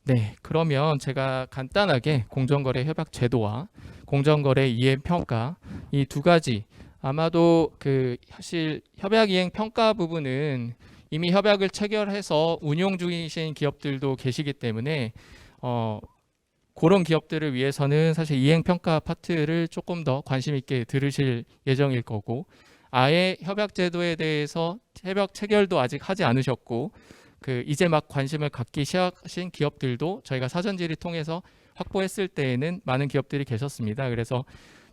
네, 그러면 제가 간단하게 공정거래 협약 제도와 공정거래 이행 평가 이 두 가지 아마도 그 사실 협약 이행 평가 부분은 이미 협약을 체결해서 운용 중이신 기업들도 계시기 때문에 어, 그런 기업들을 위해서는 사실 이행 평가 파트를 조금 더 관심 있게 들으실 예정일 거고 아예 협약 제도에 대해서 협약 체결도 아직 하지 않으셨고 그 이제 막 관심을 갖기 시작하신 기업들도 저희가 사전 질의 통해서 확보했을 때에는 많은 기업들이 계셨습니다. 그래서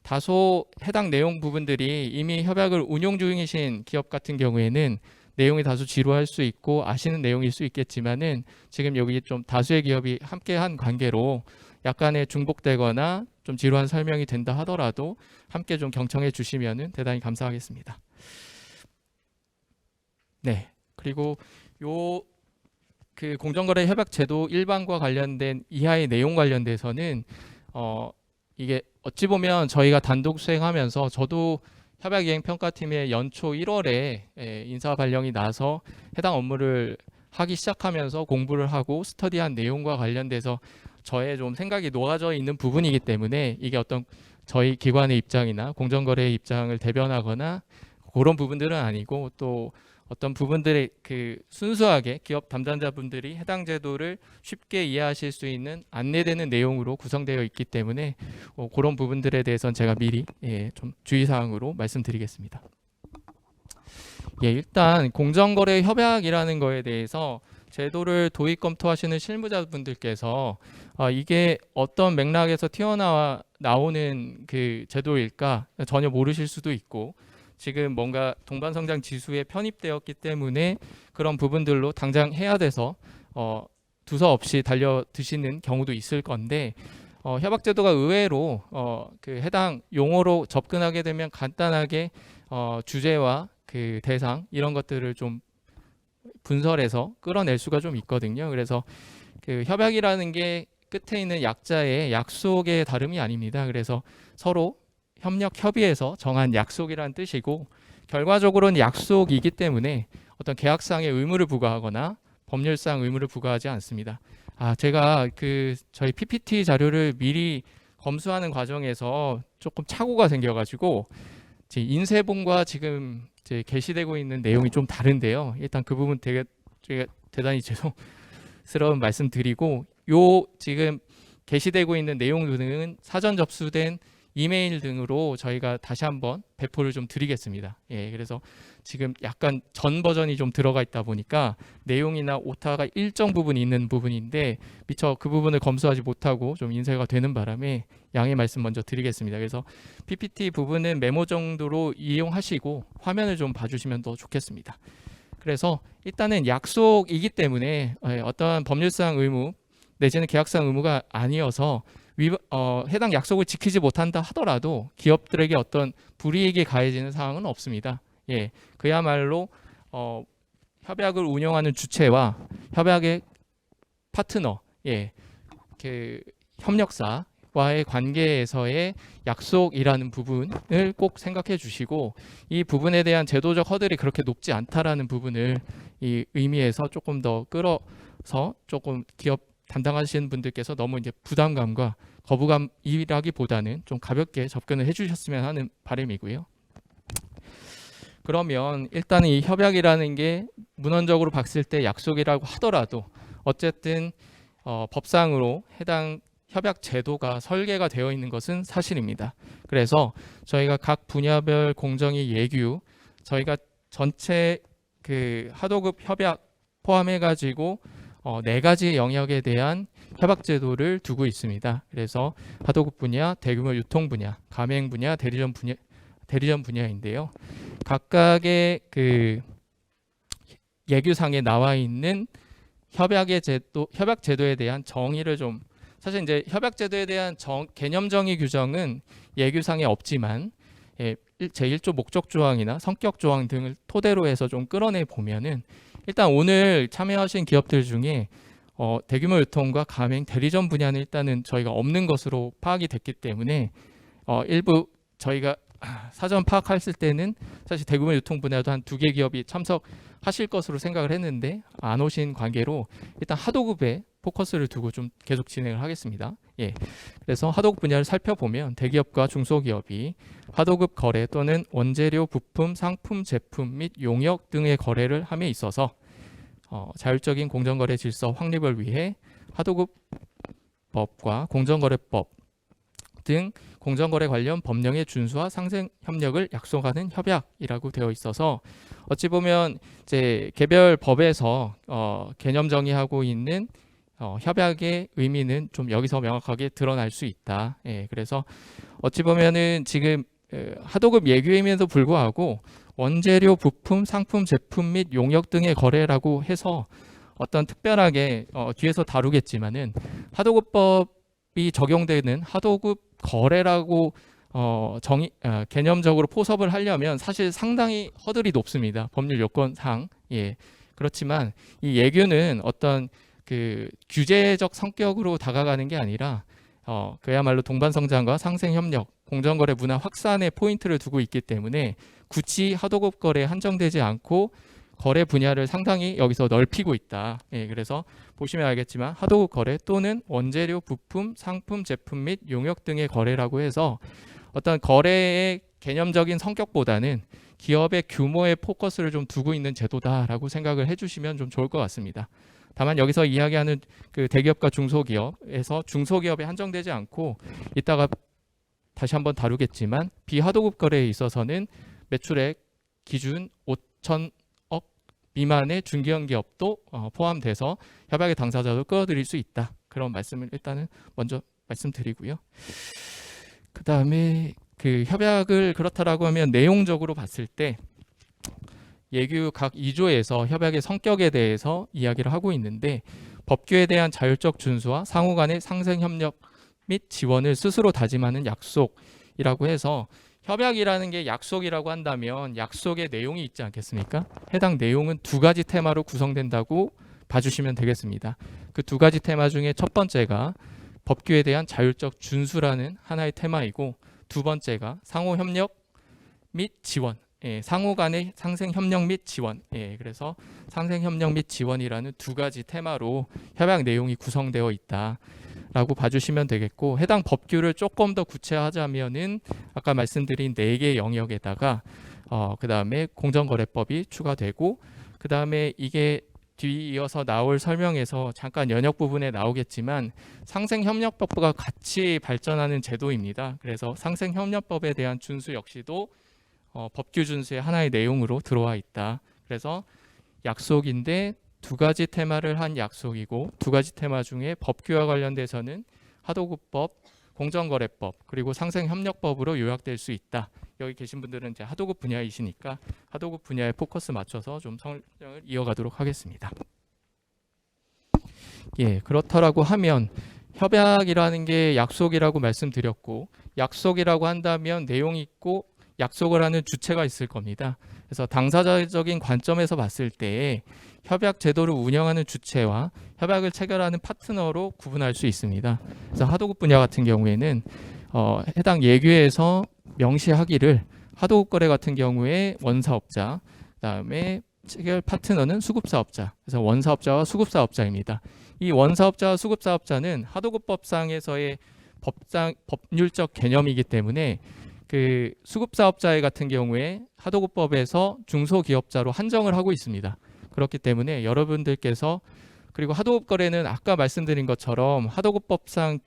다소 해당 내용 부분들이 이미 협약을 운용 중이신 기업 같은 경우에는 내용이 다소 지루할 수 있고 아시는 내용일 수 있겠지만은 지금 여기 좀 다수의 기업이 함께한 관계로 약간의 중복되거나 좀 지루한 설명이 된다 하더라도 함께 좀 경청해 주시면은 대단히 감사하겠습니다. 네. 그리고 요 그 공정거래 협약 제도 일반과 관련된 이하의 내용 관련돼서는 이게 어찌 보면 저희가 단독 수행하면서 저도 협약 이행 평가팀의 연초 1월에 인사 발령이 나서 해당 업무를 하기 시작하면서 공부를 하고 스터디한 내용과 관련돼서 저의 좀 생각이 녹아져 있는 부분이기 때문에 이게 어떤 저희 기관의 입장이나 공정거래의 입장을 대변하거나 그런 부분들은 아니고 또 어떤 부분들의 그 순수하게 기업 담당자분들이 해당 제도를 쉽게 이해하실 수 있는 안내되는 내용으로 구성되어 있기 때문에 그런 부분들에 대해서는 제가 미리 좀 주의사항으로 말씀드리겠습니다. 일단 공정거래 협약이라는 거에 대해서 제도를 도입 검토하시는 실무자분들께서 이게 어떤 맥락에서 튀어나오는 그 제도일까 전혀 모르실 수도 있고 지금 뭔가 동반성장 지수에 편입되었기 때문에 그런 부분들로 당장 해야 돼서 두서없이 달려드시는 경우도 있을 건데 협약제도가 의외로 그 해당 용어로 접근하게 되면 간단하게 주제와 그 대상 이런 것들을 좀 분설해서 끌어낼 수가 좀 있거든요. 그래서 그 협약이라는 게 끝에 있는 약자의 약속의 다름이 아닙니다. 그래서 서로 협력 협의해서 정한 약속이라는 뜻이고 결과적으로는 약속이기 때문에 어떤 계약상의 의무를 부과하거나 법률상 의무를 부과하지 않습니다. 제가 그 저희 PPT 자료를 미리 검수하는 과정에서 조금 착오가 생겨가지고 인쇄본과 지금 이제 게시되고 있는 내용이 좀 다른데요. 일단 그 부분 되게 제가 대단히 죄송스러운 말씀드리고 요 지금 게시되고 있는 내용 등은 사전 접수된 이메일 등으로 저희가 다시 한번 배포를 좀 드리겠습니다. 그래서 지금 약간 전 버전이 좀 들어가 있다 보니까 내용이나 오타가 일정 부분 있는 부분인데 미처 그 부분을 검수하지 못하고 좀 인쇄가 되는 바람에 양해 말씀 먼저 드리겠습니다. 그래서 PPT 부분은 메모 정도로 이용하시고 화면을 좀 봐주시면 더 좋겠습니다. 그래서 일단은 약속이기 때문에 어떠한 법률상 의무 내지는 계약상 의무가 아니어서 해당 약속을 지키지 못한다 하더라도 기업들에게 어떤 불이익이 가해지는 사항은 없습니다. 그야말로 협약을 운영하는 주체와 협약의 파트너, 그 협력사와의 관계에서의 약속이라는 부분을 꼭 생각해 주시고 이 부분에 대한 제도적 허들이 그렇게 높지 않다라는 부분을 이 의미에서 조금 더 끌어서 조금 기업 담당하시는 분들께서 너무 이제 부담감과 거부감이라기보다는 좀 가볍게 접근을 해주셨으면 하는 바람이고요. 그러면 일단 이 협약이라는 게 문헌적으로 봤을 때 약속이라고 하더라도 어쨌든 법상으로 해당 협약 제도가 설계가 되어 있는 것은 사실입니다. 그래서 저희가 각 분야별 공정위 예규 저희가 전체 그 하도급 협약 포함해 가지고 4가지 영역에 대한 협약 제도를 두고 있습니다. 그래서 하도급 분야, 대규모 유통 분야, 가맹 분야, 대리점 분야인데요. 각각의 그 예규상에 나와 있는 협약 제도에 대한 정의를 좀 사실 이제 협약 제도에 대한 개념 정의 규정은 예규상에 없지만 제1조 목적 조항이나 성격 조항 등을 토대로 해서 좀 끌어내 보면은 일단 오늘 참여하신 기업들 중에 대규모 유통과 가맹, 대리점 분야는 일단은 저희가 없는 것으로 파악이 됐기 때문에 일부 저희가 사전 파악했을 때는 사실 대규모 유통 분야도 한 2개 기업이 참석하실 것으로 생각을 했는데 안 오신 관계로 일단 하도급에 포커스를 두고 좀 계속 진행을 하겠습니다. 예. 그래서 하도급 분야를 살펴보면 대기업과 중소기업이 하도급 거래 또는 원재료, 부품, 상품, 제품 및 용역 등의 거래를 함에 있어서 자율적인 공정거래 질서 확립을 위해 하도급법과 공정거래법 등 공정거래 관련 법령의 준수와 상생 협력을 약속하는 협약이라고 되어 있어서 어찌 보면 이제 개별 법에서 개념 정의하고 있는 협약의 의미는 좀 여기서 명확하게 드러날 수 있다. 예, 그래서 어찌 보면은 지금 하도급 예규임에도 불구하고 원재료, 부품, 상품, 제품 및 용역 등의 거래라고 해서 어떤 특별하게 뒤에서 다루겠지만은 하도급법이 적용되는 하도급 거래라고 개념적으로 포섭을 하려면 사실 상당히 허들이 높습니다. 법률 요건상. 예. 그렇지만 이 예규는 어떤 그 규제적 성격으로 다가가는 게 아니라 그야말로 동반성장과 상생협력, 공정거래 문화 확산에 포인트를 두고 있기 때문에 굳이 하도급 거래에 한정되지 않고 거래 분야를 상당히 여기서 넓히고 있다. 예, 그래서 보시면 알겠지만 하도급 거래 또는 원재료, 부품, 상품, 제품 및 용역 등의 거래라고 해서 어떤 거래의 개념적인 성격보다는 기업의 규모에 포커스를 좀 두고 있는 제도다라고 생각을 해주시면 좀 좋을 것 같습니다. 다만 여기서 이야기하는 그 대기업과 중소기업에서 중소기업에 한정되지 않고 이따가 다시 한번 다루겠지만 비하도급 거래에 있어서는 매출액 기준 5천억 미만의 중견 기업도 포함돼서 협약의 당사자도 끌어들일 수 있다. 그런 말씀을 일단은 먼저 말씀드리고요. 그 다음에 그 협약을 그렇다라고 하면 내용적으로 봤을 때 예규 각 2조에서 협약의 성격에 대해서 이야기를 하고 있는데 법규에 대한 자율적 준수와 상호 간의 상생 협력 및 지원을 스스로 다짐하는 약속이라고 해서 협약이라는 게 약속이라고 한다면 약속의 내용이 있지 않겠습니까? 해당 내용은 두 가지 테마로 구성된다고 봐주시면 되겠습니다. 그 두 가지 테마 중에 첫 번째가 법규에 대한 자율적 준수라는 하나의 테마이고 두 번째가 상호 협력 및 지원, 상호 간의 상생 협력 및 지원. 그래서 상생 협력 및 지원이라는 두 가지 테마로 협약 내용이 구성되어 있다라고 봐주시면 되겠고 해당 법규를 조금 더 구체화하자면은 아까 말씀드린 4개의 영역에다가 그 다음에 공정거래법이 추가되고 그 다음에 이게 뒤이어서 나올 설명에서 잠깐 연역 부분에 나오겠지만 상생협력법과 같이 발전하는 제도입니다. 그래서 상생협력법에 대한 준수 역시도 법규 준수의 하나의 내용으로 들어와 있다. 그래서 약속인데 두 가지 테마를 한 약속이고 두 가지 테마 중에 법규와 관련돼서는 하도급법, 공정거래법 그리고 상생협력법으로 요약될 수 있다. 여기 계신 분들은 이제 하도급 분야이시니까 하도급 분야에 포커스 맞춰서 좀 설명을 이어가도록 하겠습니다. 예, 그렇다라고 하면 협약이라는 게 약속이라고 말씀드렸고 약속이라고 한다면 내용이 있고 약속을 하는 주체가 있을 겁니다. 그래서 당사자적인 관점에서 봤을 때 협약 제도를 운영하는 주체와 협약을 체결하는 파트너로 구분할 수 있습니다. 그래서 하도급 분야 같은 경우에는 해당 예규에서 명시하기를 하도급 거래 같은 경우에 원사업자, 그다음에 체결 파트너는 수급사업자. 그래서 원사업자와 수급사업자입니다. 이 원사업자와 수급사업자는 하도급법상에서의 법률적 개념이기 때문에 그 수급사업자 같은 경우에 하도급법에서 중소기업자로 한정을 하고 있습니다. 그렇기 때문에 여러분들께서 그리고 하도급 거래는 아까 말씀드린 것처럼 하도급법상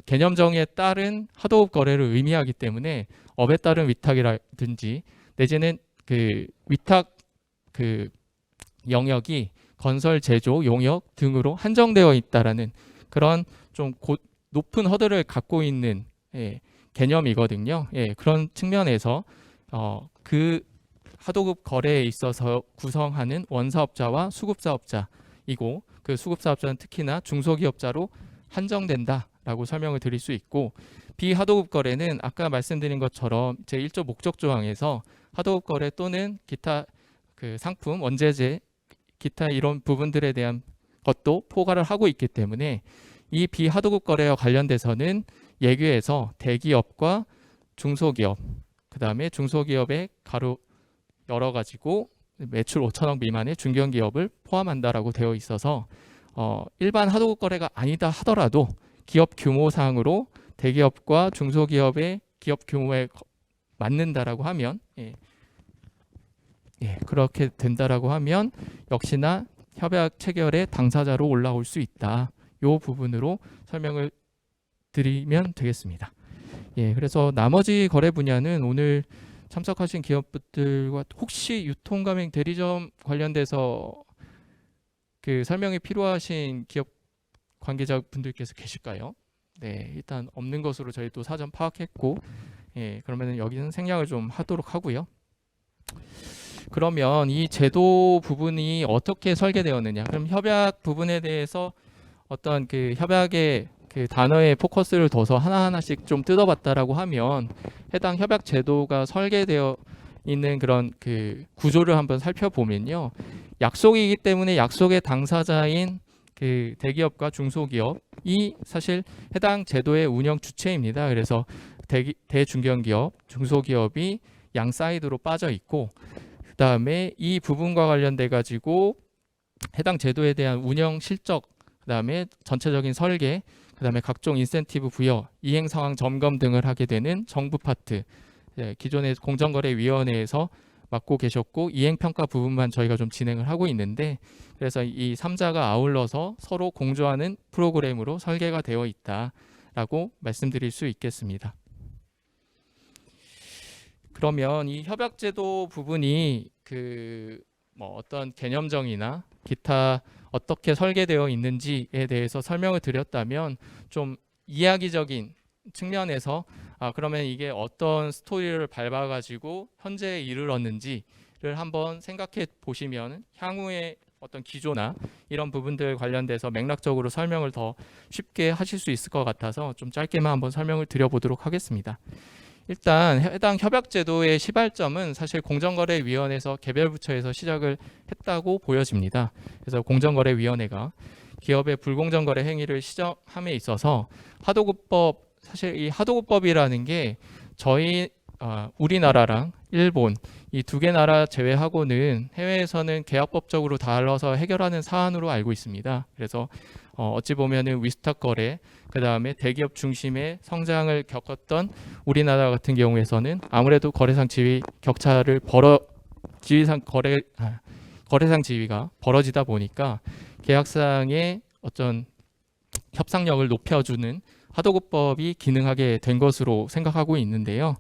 개념 정의에 따른 하도급 거래를 의미하기 때문에 업에 따른 위탁이라든지 내지는 그 위탁 그 영역이 건설, 제조, 용역 등으로 한정되어 있다라는 그런 좀 높은 허들을 갖고 있는 개념이거든요. 그런 측면에서 그 하도급 거래에 있어서 구성하는 원사업자와 수급사업자이고 그 수급사업자는 특히나 중소기업자로 한정된다라고 설명을 드릴 수 있고 비하도급 거래는 아까 말씀드린 것처럼 제1조 목적 조항에서 하도급 거래 또는 기타 그 상품, 원재재, 기타 이런 부분들에 대한 것도 포괄을 하고 있기 때문에 이 비하도급 거래와 관련돼서는 예규에서 대기업과 중소기업, 그 다음에 중소기업의 가로 열어 가지고 매출 5천억 미만의 중견기업을 포함한다라고 되어 있어서 일반 하도급 거래가 아니다 하더라도 기업 규모상으로 대기업과 중소기업의 기업 규모에 맞는다라고 하면 그렇게 된다라고 하면 역시나 협약 체결의 당사자로 올라올 수 있다. 이 부분으로 설명을 드리면 되겠습니다. 그래서 나머지 거래 분야는 오늘 참석하신 기업들과 혹시 유통가맹 대리점 관련돼서 그 설명이 필요하신 기업 관계자분들께서 계실까요? 네, 일단 없는 것으로 저희 또 사전 파악했고, 그러면은 여기는 생략을 좀 하도록 하고요. 그러면 이 제도 부분이 어떻게 설계되었느냐? 그럼 협약 부분에 대해서 어떤 그 협약의 그 단어에 포커스를 둬서 하나하나씩 좀 뜯어봤다라고 하면 해당 협약 제도가 설계되어 있는 그런 그 구조를 한번 살펴보면요. 약속이기 때문에 약속의 당사자인 그 대기업과 중소기업이 사실 해당 제도의 운영 주체입니다. 그래서 대중견기업, 중소기업이 양 사이드로 빠져 있고, 그 다음에 이 부분과 관련돼 가지고 해당 제도에 대한 운영 실적, 그 다음에 전체적인 설계, 그 다음에 각종 인센티브 부여, 이행 상황 점검 등을 하게 되는 정부 파트, 기존의 공정거래위원회에서 맡고 계셨고 이행평가 부분만 저희가 좀 진행을 하고 있는데, 그래서 이 3자가 아울러서 서로 공조하는 프로그램으로 설계가 되어 있다라고 말씀드릴 수 있겠습니다. 그러면 이 협약제도 부분이 그 뭐 어떤 개념정이나 기타 어떻게 설계되어 있는지에 대해서 설명을 드렸다면 좀 이야기적인 측면에서 그러면 이게 어떤 스토리를 밟아가지고 현재에 이르렀는지를 한번 생각해 보시면 향후에 어떤 기조나 이런 부분들 관련돼서 맥락적으로 설명을 더 쉽게 하실 수 있을 것 같아서 좀 짧게만 한번 설명을 드려보도록 하겠습니다. 일단 해당 협약제도의 시발점은 사실 공정거래위원회에서 개별 부처에서 시작을 했다고 보여집니다. 그래서 공정거래위원회가 기업의 불공정 거래 행위를 시정함에 있어서 하도급법, 사실 이 하도급법이라는 게 저희 우리나라랑 일본 이 두 개 나라 제외하고는 해외에서는 계약법적으로 다뤄서 해결하는 사안으로 알고 있습니다. 그래서 어찌 보면은 위스탁 거래, 그 다음에 대기업 중심의 성장을 겪었던 우리나라 같은 경우에서는 아무래도 거래상 지위 격차를 거래상 지위가 벌어지다 보니까 계약상의 어떤 협상력을 높여주는 하도급법이 기능하게 된 것으로 생각하고 있는데요.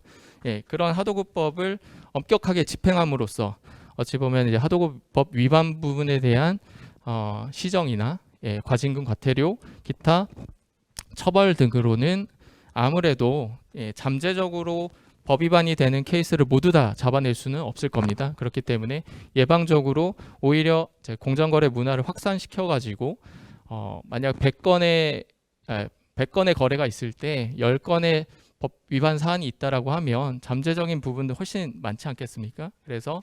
그런 하도급법을 엄격하게 집행함으로써 어찌 보면 이제 하도급법 위반 부분에 대한 시정이나 과징금, 과태료, 기타 처벌 등으로는 아무래도 잠재적으로 법 위반이 되는 케이스를 모두 다 잡아낼 수는 없을 겁니다. 그렇기 때문에 예방적으로 오히려 공정거래 문화를 확산시켜 가지고 만약 100건의 거래가 있을 때 10건의 법 위반 사안이 있다라고 하면 잠재적인 부분도 훨씬 많지 않겠습니까? 그래서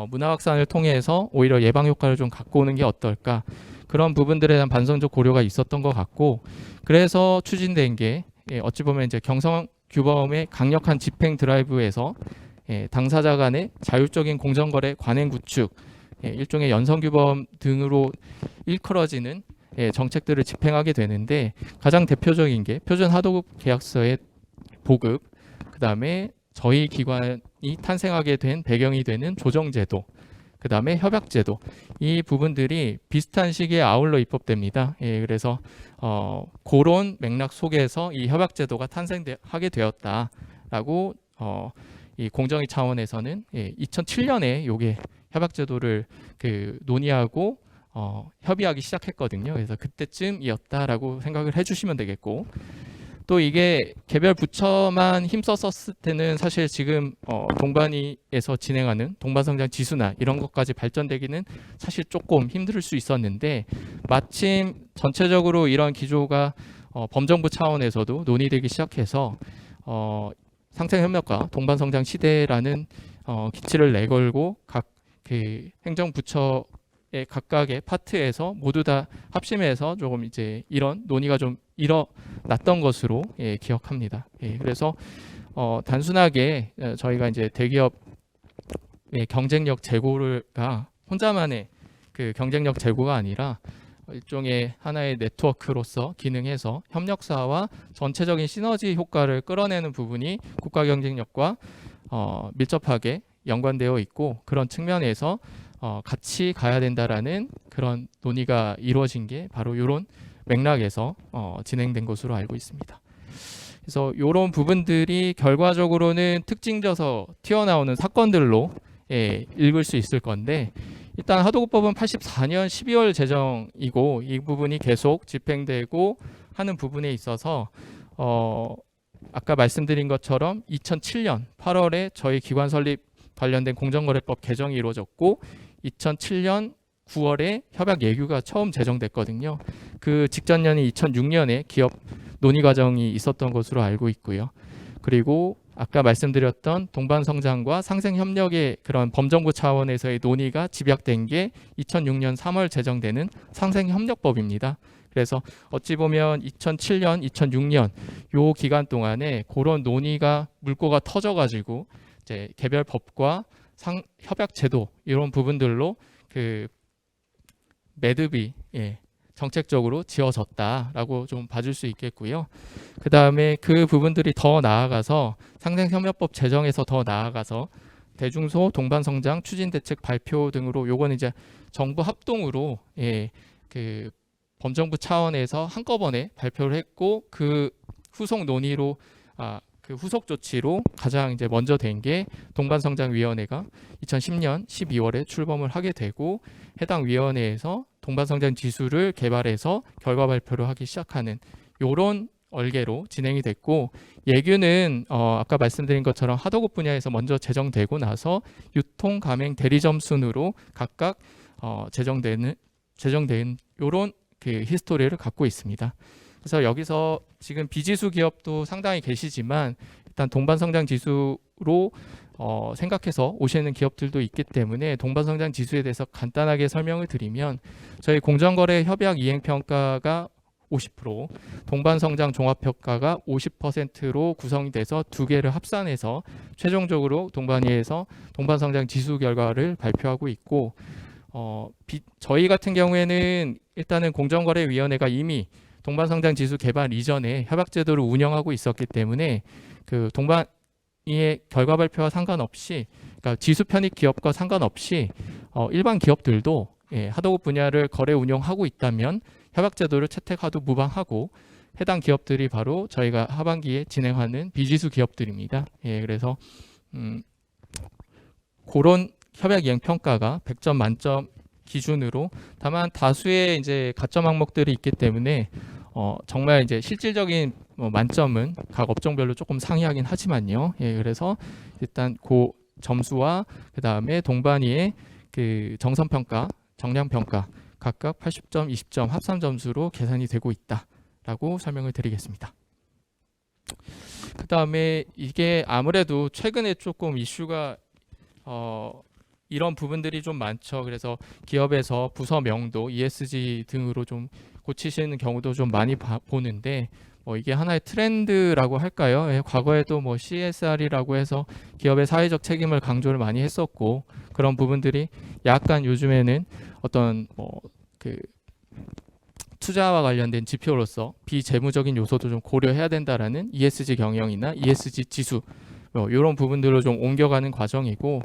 문화 확산을 통해서 오히려 예방 효과를 좀 갖고 오는 게 어떨까? 그런 부분들에 대한 반성적 고려가 있었던 것 같고, 그래서 추진된 게 어찌 보면 이제 경성규범의 강력한 집행 드라이브에서 당사자 간의 자율적인 공정거래 관행 구축, 일종의 연성규범 등으로 일컬어지는 정책들을 집행하게 되는데, 가장 대표적인 게 표준 하도급 계약서의 보급, 그 다음에 저희 기관이 탄생하게 된 배경이 되는 조정제도, 그 다음에 협약제도, 이 부분들이 비슷한 시기에 아울러 입법됩니다. 그래서 그런 맥락 속에서 이 협약제도가 탄생하게 되었다라고 이 공정위 차원에서는 2007년에 요게 협약제도를 논의하고 협의하기 시작했거든요. 그래서 그때쯤이었다라고 생각을 해주시면 되겠고, 또 이게 개별 부처만 힘썼을 때는 사실 지금 동반위에서 진행하는 동반성장 지수나 이런 것까지 발전되기는 사실 조금 힘들 수 있었는데, 마침 전체적으로 이런 기조가 범정부 차원에서도 논의되기 시작해서 상생협력과 동반성장 시대라는 기치를 내걸고 각 그 행정부처의 각각의 파트에서 모두 다 합심해서 조금 이제 이런 논의가 좀 일어났던 것으로 기억합니다. 그래서 단순하게 저희가 이제 대기업의 경쟁력 제고가 혼자만의 그 경쟁력 제고가 아니라 일종의 하나의 네트워크로서 기능해서 협력사와 전체적인 시너지 효과를 끌어내는 부분이 국가 경쟁력과 밀접하게 연관되어 있고, 그런 측면에서 같이 가야 된다라는 그런 논의가 이루어진 게 바로 이런 맥락에서 진행된 것으로 알고 있습니다. 그래서 이런 부분들이 결과적으로는 특징져서 튀어나오는 사건들로 읽을 수 있을 건데, 일단 하도급법은 84년 12월 제정이고 이 부분이 계속 집행되고 하는 부분에 있어서 아까 말씀드린 것처럼 2007년 8월에 저희 기관 설립 관련된 공정거래법 개정이 이루어졌고 2007년 9월에 협약 예규가 처음 제정됐거든요. 그 직전 년인 2006년에 기업 논의 과정이 있었던 것으로 알고 있고요. 그리고 아까 말씀드렸던 동반성장과 상생협력의 그런 범정부 차원에서의 논의가 집약된 게 2006년 3월 제정되는 상생협력법입니다. 그래서 어찌 보면 2007년, 2006년 요 기간 동안에 그런 논의가 물꼬가 터져가지고 이제 개별 법과 협약 제도 이런 부분들로 그 매듭이 정책적으로 지어졌다라고 좀 봐줄 수 있겠고요. 그 다음에 그 부분들이 더 나아가서 상생협력법 제정에서 더 나아가서 대중소 동반성장 추진대책 발표 등으로 요거는 이제 정부 합동으로 그 범정부 차원에서 한꺼번에 발표를 했고 그 후속 논의로 그 후속 조치로 가장 이제 먼저 된 게 동반성장위원회가 2010년 12월에 출범을 하게 되고 해당 위원회에서 동반성장 지수를 개발해서 결과 발표를 하기 시작하는 요런 얼개로 진행이 됐고, 예규는 아까 말씀드린 것처럼 하도급 분야에서 먼저 제정되고 나서 유통, 가맹, 대리점 순으로 각각 제정된 요런 그 히스토리를 갖고 있습니다. 그래서 여기서 지금 비지수 기업도 상당히 계시지만 일단 동반성장 지수로 생각해서 오시는 기업들도 있기 때문에 동반성장 지수에 대해서 간단하게 설명을 드리면 저희 공정거래 협약 이행평가가 50%, 동반성장 종합평가가 50%로 구성이 돼서 두 개를 합산해서 최종적으로 동반위에서 동반성장 지수 결과를 발표하고 있고, 저희 같은 경우에는 일단은 공정거래위원회가 이미 동반성장 지수 개발 이전에 협약제도를 운영하고 있었기 때문에 그 동반위의 결과 발표와 상관없이, 그러니까 지수 편입 기업과 상관없이 일반 기업들도 하도급 분야를 거래 운영하고 있다면 협약제도를 채택하도 무방하고 해당 기업들이 바로 저희가 하반기에 진행하는 비지수 기업들입니다. 그래서 그런 협약 이행 평가가 100점 만점 기준으로, 다만 다수의 이제 가점 항목들이 있기 때문에 정말 이제 실질적인 만점은 각 업종별로 조금 상이하긴 하지만요. 그래서 일단 그 점수와 그 다음에 동반위의 그 정선평가, 정량평가 각각 80점, 20점 합산 점수로 계산이 되고 있다라고 설명을 드리겠습니다. 그 다음에 이게 아무래도 최근에 조금 이슈가 이런 부분들이 좀 많죠. 그래서 기업에서 부서명도, ESG 등으로 좀 고치시는 경우도 좀 많이 보는데 이게 하나의 트렌드라고 할까요? 과거에도 CSR이라고 해서 기업의 사회적 책임을 강조를 많이 했었고, 그런 부분들이 약간 요즘에는 어떤 그 투자와 관련된 지표로서 비재무적인 요소도 좀 고려해야 된다라는 ESG 경영이나 ESG 지수 이런 부분들로 좀 옮겨가는 과정이고,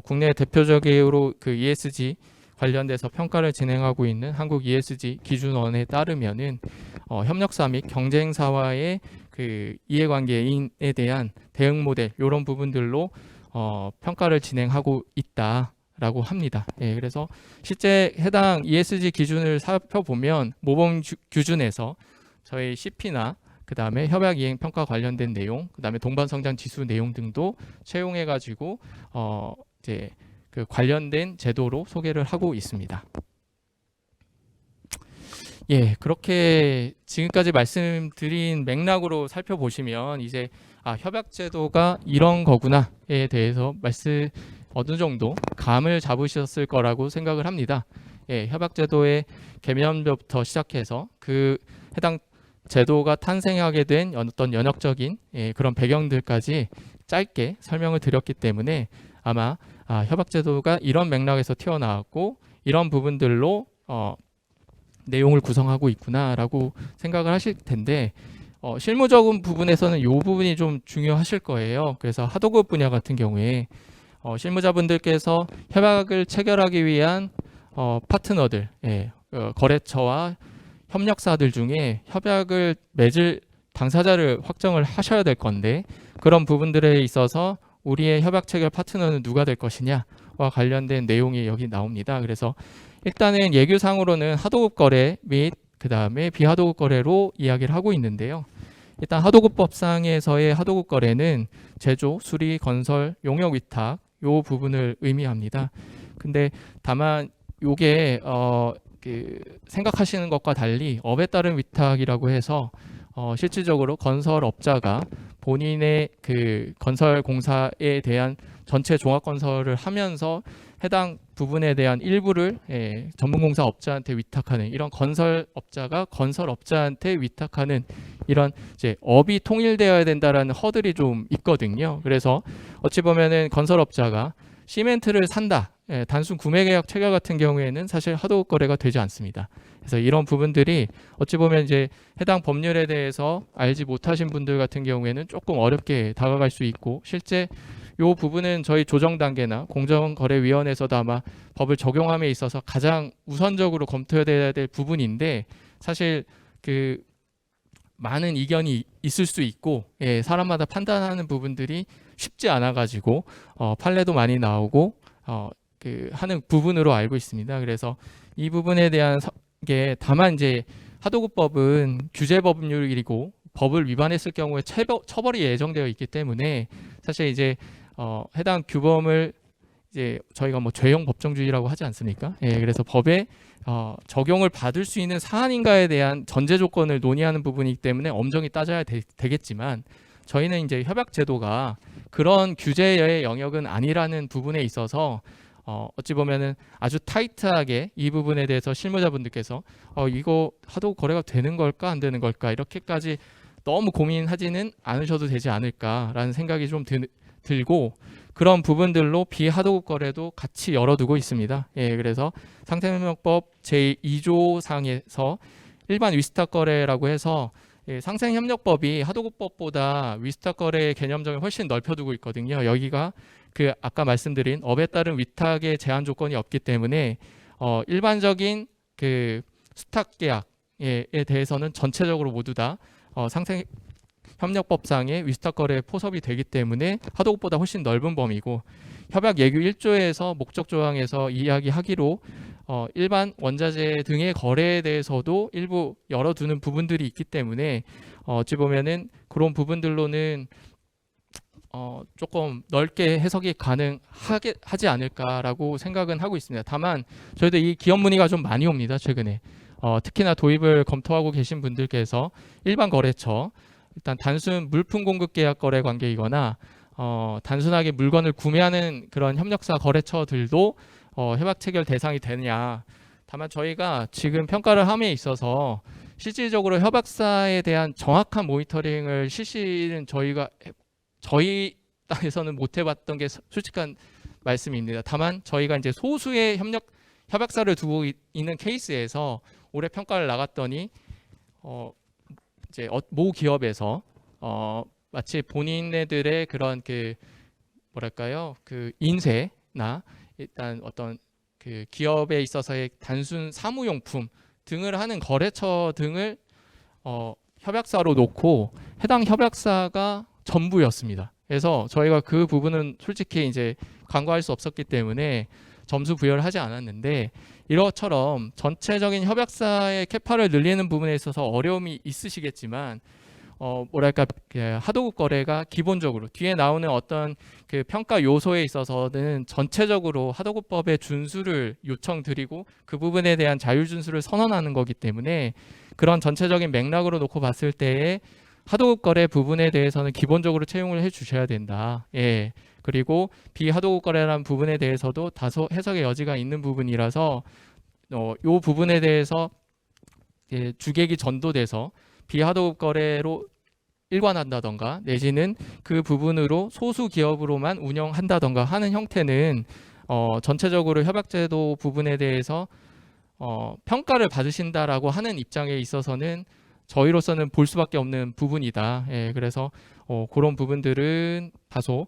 국내 대표적으로 그 ESG 관련돼서 평가를 진행하고 있는 한국 ESG 기준원에 따르면은 협력사 및 경쟁사와의 그 이해관계인에 대한 대응 모델 이런 부분들로 평가를 진행하고 있다라고 합니다. 그래서 실제 해당 ESG 기준을 살펴보면 모범 기준에서 저희 CP나 그 다음에 협약 이행 평가 관련된 내용, 그 다음에 동반성장 지수 내용 등도 채용해가지고 이제 그 관련된 제도로 소개를 하고 있습니다. 그렇게 지금까지 말씀드린 맥락으로 살펴보시면 이제 협약제도가 이런 거구나에 대해서 어느 정도 감을 잡으셨을 거라고 생각을 합니다. 협약제도의 개념부터 시작해서 그 해당 제도가 탄생하게 된 어떤 연역적인 그런 배경들까지 짧게 설명을 드렸기 때문에 아마 협약제도가 이런 맥락에서 튀어나왔고 이런 부분들로 내용을 구성하고 있구나라고 생각을 하실 텐데 실무적인 부분에서는 이 부분이 좀 중요하실 거예요. 그래서 하도급 분야 같은 경우에 실무자분들께서 협약을 체결하기 위한 파트너들, 거래처와 협력사들 중에 협약을 맺을 당사자를 확정을 하셔야 될 건데 그런 부분들에 있어서 우리의 협약 체결 파트너는 누가 될 것이냐와 관련된 내용이 여기 나옵니다. 그래서 일단은 예규상으로는 하도급 거래 및 그 다음에 비하도급 거래로 이야기를 하고 있는데요. 일단 하도급법상에서의 하도급 거래는 제조, 수리, 건설, 용역 위탁 요 부분을 의미합니다. 근데 다만 요게 생각하시는 것과 달리 업에 따른 위탁이라고 해서 실질적으로 건설업자가 본인의 그 건설 공사에 대한 전체 종합 건설을 하면서 해당 부분에 대한 일부를 전문공사 업자한테 위탁하는 이런 건설업자가 건설업자한테 위탁하는 이런 이제 업이 통일되어야 된다라는 허들이 좀 있거든요. 그래서 어찌 보면은 건설업자가 시멘트를 산다. 단순 구매 계약 체결 같은 경우에는 사실 하도급 거래가 되지 않습니다. 그래서 이런 부분들이 어찌 보면 이제 해당 법률에 대해서 알지 못하신 분들 같은 경우에는 조금 어렵게 다가갈 수 있고 실제 이 부분은 저희 조정 단계나 공정거래위원회에서도 아마 법을 적용함에 있어서 가장 우선적으로 검토해야 될 부분인데 사실 그 많은 이견이 있을 수 있고 사람마다 판단하는 부분들이 쉽지 않아 가지고 판례도 많이 나오고 하는 부분으로 알고 있습니다. 그래서 이 부분에 대한 게 다만 이제 하도급법은 규제 법률이고 법을 위반했을 경우에 처벌이 예정되어 있기 때문에 사실 이제 해당 규범을 이제 저희가 뭐 죄형 법정주의라고 하지 않습니까? 그래서 법에 적용을 받을 수 있는 사안인가에 대한 전제 조건을 논의하는 부분이기 때문에 엄정히 따져야 되겠지만 저희는 이제 협약 제도가 그런 규제의 영역은 아니라는 부분에 있어서 어찌 보면은 아주 타이트하게 이 부분에 대해서 실무자분들께서 이거 하도급 거래가 되는 걸까 안 되는 걸까 이렇게까지 너무 고민하지는 않으셔도 되지 않을까라는 생각이 좀 들고 그런 부분들로 비하도급 거래도 같이 열어두고 있습니다. 그래서 상생협력법 제2조 상에서 일반 위스탁 거래라고 해서 상생협력법이 하도급법보다 위스탁 거래의 개념점을 훨씬 넓혀두고 있거든요. 여기가 그 아까 말씀드린 업에 따른 위탁의 제한 조건이 없기 때문에 일반적인 그 수탁 계약에 대해서는 전체적으로 모두 다 상생협력법상의 위스탁 거래에 포섭이 되기 때문에 하도급보다 훨씬 넓은 범위고 협약 예규 1조에서 목적 조항에서 이야기하기로 일반 원자재 등의 거래에 대해서도 일부 열어두는 부분들이 있기 때문에 어찌 보면은 그런 부분들로는 조금 넓게 해석이 가능하지 않을까라고 생각은 하고 있습니다. 다만 저희도 이 기업 문의가 좀 많이 옵니다. 최근에 특히나 도입을 검토하고 계신 분들께서 일반 거래처 일단 단순 물품 공급 계약 거래 관계이거나 단순하게 물건을 구매하는 그런 협력사 거래처들도 협약 체결 대상이 되느냐. 다만 저희가 지금 평가를 함에 있어서 실질적으로 협약사에 대한 정확한 모니터링을 실시는 저희 땅에서는 못 해봤던 게 솔직한 말씀입니다. 다만 저희가 이제 소수의 협약사를 두고 있는 케이스에서 올해 평가를 나갔더니 이제 모 기업에서 마치 본인네들의 그런 그 뭐랄까요 그 인쇄나 일단 어떤 그 기업에 있어서의 단순 사무용품 등을 하는 거래처 등을 협약사로 놓고 해당 협약사가 전부였습니다. 그래서 저희가 그 부분은 솔직히 이제 간과할 수 없었기 때문에 점수 부여를 하지 않았는데 이것처럼 전체적인 협약사의 캐파를 늘리는 부분에 있어서 어려움이 있으시겠지만 뭐랄까 하도급 거래가 기본적으로 뒤에 나오는 어떤 그 평가 요소에 있어서는 전체적으로 하도급법의 준수를 요청드리고 그 부분에 대한 자율 준수를 선언하는 거기 때문에 그런 전체적인 맥락으로 놓고 봤을 때에 하도급 거래 부분에 대해서는 기본적으로 채용을 해 주셔야 된다. 그리고 비하도급 거래라는 부분에 대해서도 다소 해석의 여지가 있는 부분이라서 이 부분에 대해서 주객이 전도돼서 비하도급 거래로 일관한다던가 내지는 그 부분으로 소수 기업으로만 운영한다던가 하는 형태는 전체적으로 협약제도 부분에 대해서 평가를 받으신다라고 하는 입장에 있어서는 저희로서는 볼 수밖에 없는 부분이다. 예, 그래서 그런 부분들은 다소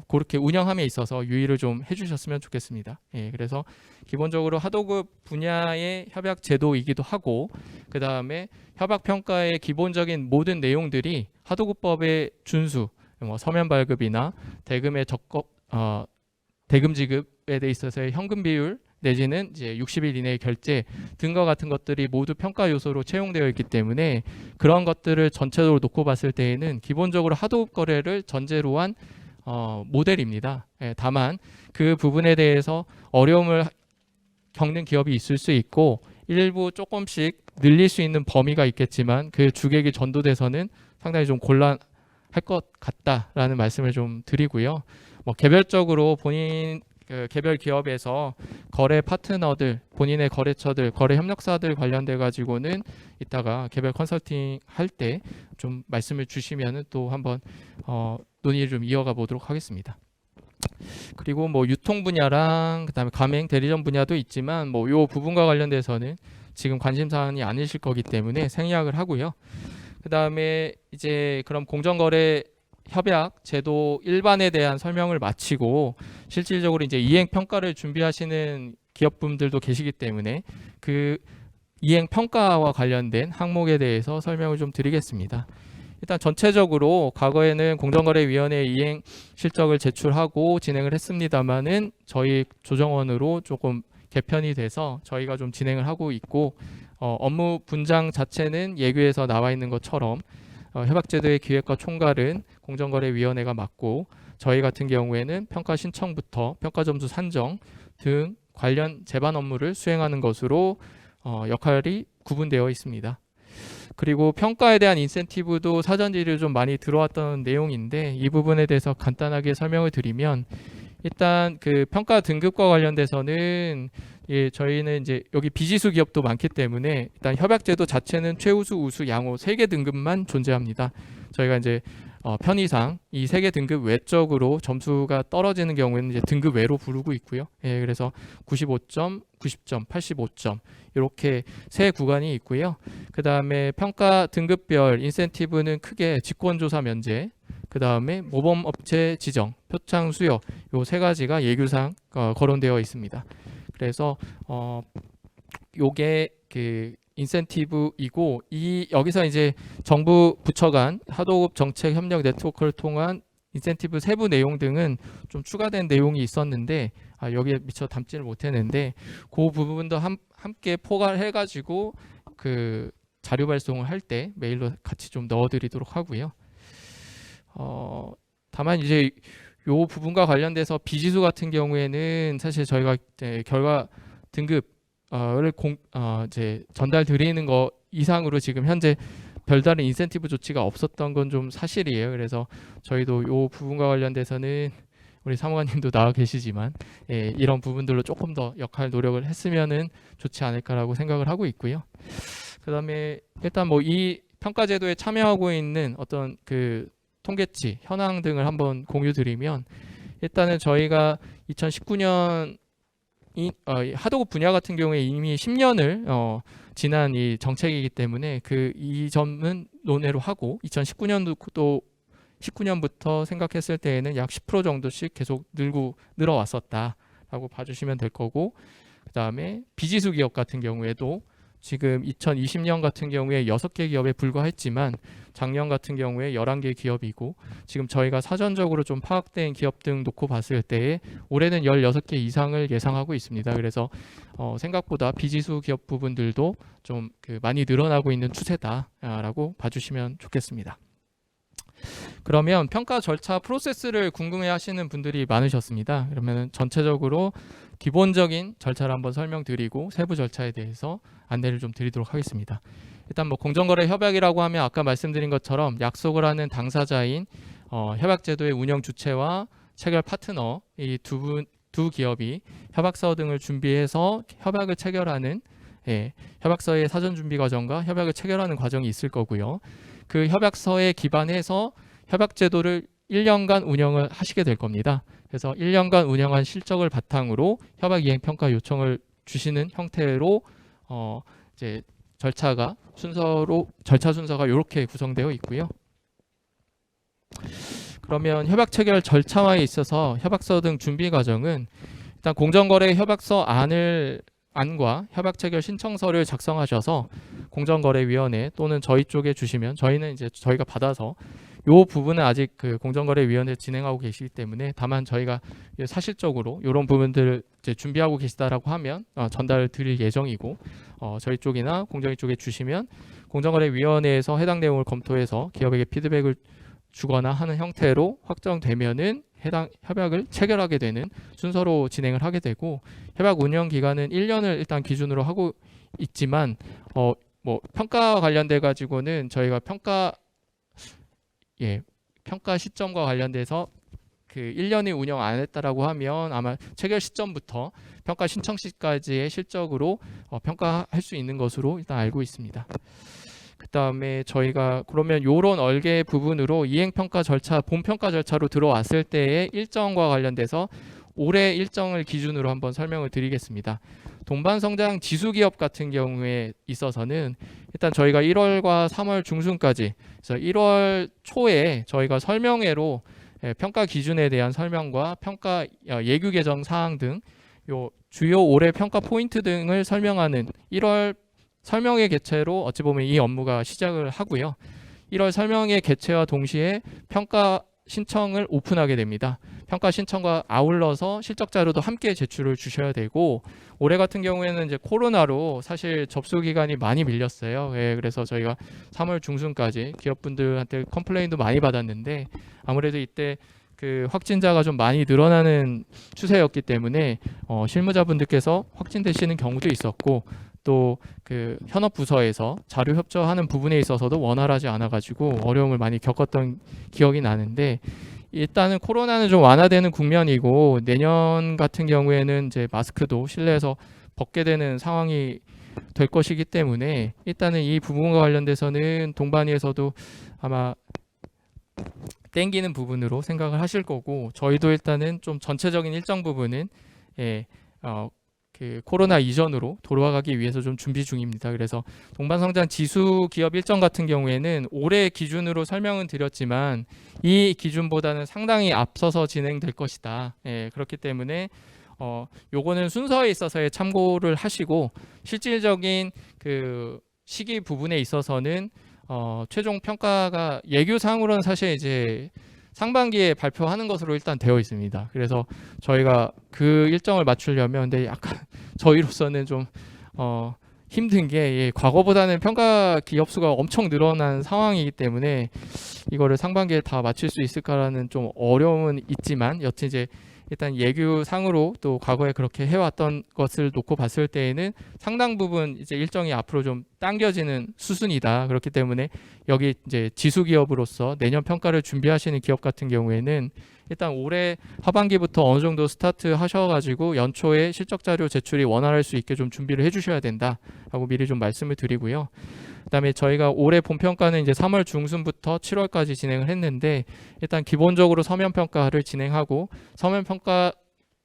그렇게 운영함에 있어서 유의를 좀 해주셨으면 좋겠습니다. 예, 그래서 기본적으로 하도급 분야의 협약 제도이기도 하고, 그 다음에 협약 평가의 기본적인 모든 내용들이 하도급법의 준수, 뭐 서면 발급이나 대금의 대금 지급에 대 있어서의 현금 비율 내지는 이제 60일 이내의 결제 등과 같은 것들이 모두 평가 요소로 채용되어 있기 때문에 그런 것들을 전체적으로 놓고 봤을 때에는 기본적으로 하도급 거래를 전제로 한 모델입니다. 예, 다만 그 부분에 대해서 어려움을 겪는 기업이 있을 수 있고 일부 조금씩 늘릴 수 있는 범위가 있겠지만 그 주객이 전도돼서는 상당히 좀 곤란할 것 같다라는 말씀을 좀 드리고요. 뭐 개별적으로 본인 개별 기업에서 거래 파트너들, 본인의 거래처들, 거래 협력사들 관련돼 가지고는 이따가 개별 컨설팅 할 때 좀 말씀을 주시면은 또 한번 논의를 좀 이어가 보도록 하겠습니다. 그리고 뭐 유통 분야랑 그다음에 가맹 대리점 분야도 있지만 뭐 요 부분과 관련돼서는 지금 관심 사항이 아니실 거기 때문에 생략을 하고요. 그다음에 이제 그럼 공정거래 협약 제도 일반에 대한 설명을 마치고 실질적으로 이제 이행 평가를 준비하시는 기업분들도 계시기 때문에 그 이행 평가와 관련된 항목에 대해서 설명을 좀 드리겠습니다. 일단 전체적으로 과거에는 공정거래위원회 이행 실적을 제출하고 진행을 했습니다만은 저희 조정원으로 조금 개편이 돼서 저희가 좀 진행을 하고 있고 업무 분장 자체는 예규에서 나와 있는 것처럼 협약제도의 기획과 총괄은 공정거래위원회가 맡고 저희 같은 경우에는 평가 신청부터 평가 점수 산정 등 관련 제반 업무를 수행하는 것으로 역할이 구분되어 있습니다. 그리고 평가에 대한 인센티브도 사전 질의로 좀 많이 들어왔던 내용인데 이 부분에 대해서 간단하게 설명을 드리면 일단 그 평가 등급과 관련돼서는 저희는 이제 여기 비지수 기업도 많기 때문에 일단 협약제도 자체는 최우수, 우수, 양호 3개 등급만 존재합니다. 저희가 이제 편의상 이 3개 등급 외적으로 점수가 떨어지는 경우에는 이제 등급 외로 부르고 있고요. 예, 그래서 95점, 90점, 85점 이렇게 세 구간이 있고요. 그 다음에 평가 등급별 인센티브는 크게 직권조사 면제, 그 다음에 모범업체 지정, 표창 수여 요 3가지가 예규상 거론되어 있습니다. 그래서 요게 그 인센티브이고 여기서 이제 정부 부처 간 하도급 정책 협력 네트워크를 통한 인센티브 세부 내용 등은 좀 추가된 내용이 있었는데 여기에 미처 담지를 못했는데 그 부분도 함께 포괄해 가지고 그 자료 발송을 할 때 메일로 같이 좀 넣어드리도록 하고요. 다만 이제 요 부분과 관련돼서 비지수 같은 경우에는 사실 저희가 이제 결과 등급을 이제 전달 드리는 거 이상으로 지금 현재 별다른 인센티브 조치가 없었던 건 좀 사실이에요. 그래서 저희도 요 부분과 관련돼서는 우리 사무관님도 나와 계시지만 이런 부분들로 조금 더 역할 노력을 했으면은 좋지 않을까라고 생각을 하고 있고요. 그다음에 일단 뭐 이 평가 제도에 참여하고 있는 어떤 그 통계치, 현황 등을 한번 공유 드리면 일단은 저희가 2019년 하도급 분야 같은 경우에 이미 10년을 지난 이 정책이기 때문에 이 점은 논외로 하고 19년부터 생각했을 때에는 약 10% 정도씩 계속 늘어왔었다라고 봐주시면 될 거고 그 다음에 비지수 기업 같은 경우에도 지금 2020년 같은 경우에 6개 기업에 불과했지만 작년 같은 경우에 11개 기업이고 지금 저희가 사전적으로 좀 파악된 기업 등 놓고 봤을 때 올해는 16개 이상을 예상하고 있습니다. 그래서 생각보다 비지수 기업 부분들도 좀 많이 늘어나고 있는 추세다라고 봐주시면 좋겠습니다. 그러면 평가 절차 프로세스를 궁금해 하시는 분들이 많으셨습니다. 그러면 전체적으로 기본적인 절차를 한번 설명드리고 세부 절차에 대해서 안내를 좀 드리도록 하겠습니다. 일단 뭐 공정거래 협약이라고 하면 아까 말씀드린 것처럼 약속을 하는 당사자인 협약제도의 운영 주체와 체결 파트너 이 두 기업이 협약서 등을 준비해서 협약을 체결하는 협약서의 사전 준비 과정과 협약을 체결하는 과정이 있을 거고요. 그 협약서에 기반해서 협약제도를 1년간 운영을 하시게 될 겁니다. 그래서 1년간 운영한 실적을 바탕으로 협약 이행 평가 요청을 주시는 형태로 이제 절차 순서가 이렇게 구성되어 있고요. 그러면 협약 체결 절차에 있어서 협약서 등 준비 과정은 일단 공정거래 협약서 안과 협약 체결 신청서를 작성하셔서 공정거래위원회 또는 저희 쪽에 주시면 저희는 이제 저희가 받아서 이 부분은 아직 그 공정거래위원회 진행하고 계시기 때문에 다만 저희가 사실적으로 이런 부분들을 이제 준비하고 계시다라고 하면 전달을 드릴 예정이고 저희 쪽이나 공정위 쪽에 주시면 공정거래위원회에서 해당 내용을 검토해서 기업에게 피드백을 주거나 하는 형태로 확정되면은 해당 협약을 체결하게 되는 순서로 진행을 하게 되고 협약 운영 기간은 1년을 일단 기준으로 하고 있지만 뭐 평가 관련돼 가지고는 저희가 평가 시점과 관련돼서 그 1년이 운영 안 했다라고 하면 아마 체결 시점부터 평가 신청 시까지의 실적으로 평가할 수 있는 것으로 일단 알고 있습니다. 그 다음에 저희가 그러면 요런 얼개 부분으로 이행평가 절차, 본평가 절차로 들어왔을 때의 일정과 관련돼서 올해 일정을 기준으로 한번 설명을 드리겠습니다. 동반성장 지수기업 같은 경우에 있어서는 일단 저희가 1월과 3월 중순까지 그래서 1월 초에 저희가 설명회로 평가 기준에 대한 설명과 평가 예규 개정 사항 등 요 주요 올해 평가 포인트 등을 설명하는 1월 설명회 개최로 어찌 보면 이 업무가 시작을 하고요. 1월 설명회 개최와 동시에 평가 신청을 오픈하게 됩니다. 평가 신청과 아울러서 실적 자료도 함께 제출을 주셔야 되고 올해 같은 경우에는 이제 코로나로 사실 접수 기간이 많이 밀렸어요. 그래서 저희가 3월 중순까지 기업분들한테 컴플레인도 많이 받았는데 아무래도 이때 그 확진자가 좀 많이 늘어나는 추세였기 때문에 실무자분들께서 확진되시는 경우도 있었고 또 그 현업 부서에서 자료 협조하는 부분에 있어서도 원활하지 않아 가지고 어려움을 많이 겪었던 기억이 나는데 일단은 코로나는 좀 완화되는 국면이고 내년 같은 경우에는 이제 마스크도 실내에서 벗게 되는 상황이 될 것이기 때문에 일단은 이 부분과 관련돼서는 동반위에서도 아마 땡기는 부분으로 생각을 하실 거고 저희도 일단은 좀 전체적인 일정 부분은 그 코로나 이전으로 돌아가기 위해서 좀 준비 중입니다. 그래서 동반성장 지수 기업 일정 같은 경우에는 올해 기준으로 설명은 드렸지만 이 기준보다는 상당히 앞서서 진행될 것이다. 그렇기 때문에 요거는 순서에 있어서의 참고를 하시고 실질적인 그 시기 부분에 있어서는 최종 평가가 예규상으로는 사실 이제 상반기에 발표하는 것으로 일단 되어 있습니다. 그래서 저희가 그 일정을 맞추려면 근데 약간 저희로서는 좀 힘든 게 과거보다는 평가 기업 수가 엄청 늘어난 상황이기 때문에 이거를 상반기에 다 맞출 수 있을까라는 좀 어려움은 있지만 여튼 이제 일단 예규상으로 또 과거에 그렇게 해왔던 것을 놓고 봤을 때에는 상당 부분 이제 일정이 앞으로 좀 당겨지는 수순이다. 그렇기 때문에 여기 이제 지수 기업으로서 내년 평가를 준비하시는 기업 같은 경우에는 일단 올해 하반기부터 어느 정도 스타트 하셔가지고 연초에 실적 자료 제출이 원활할 수 있게 좀 준비를 해주셔야 된다라고 미리 좀 말씀을 드리고요. 그다음에 저희가 올해 본평가는 이제 3월 중순부터 7월까지 진행을 했는데 일단 기본적으로 서면 평가를 진행하고 서면 평가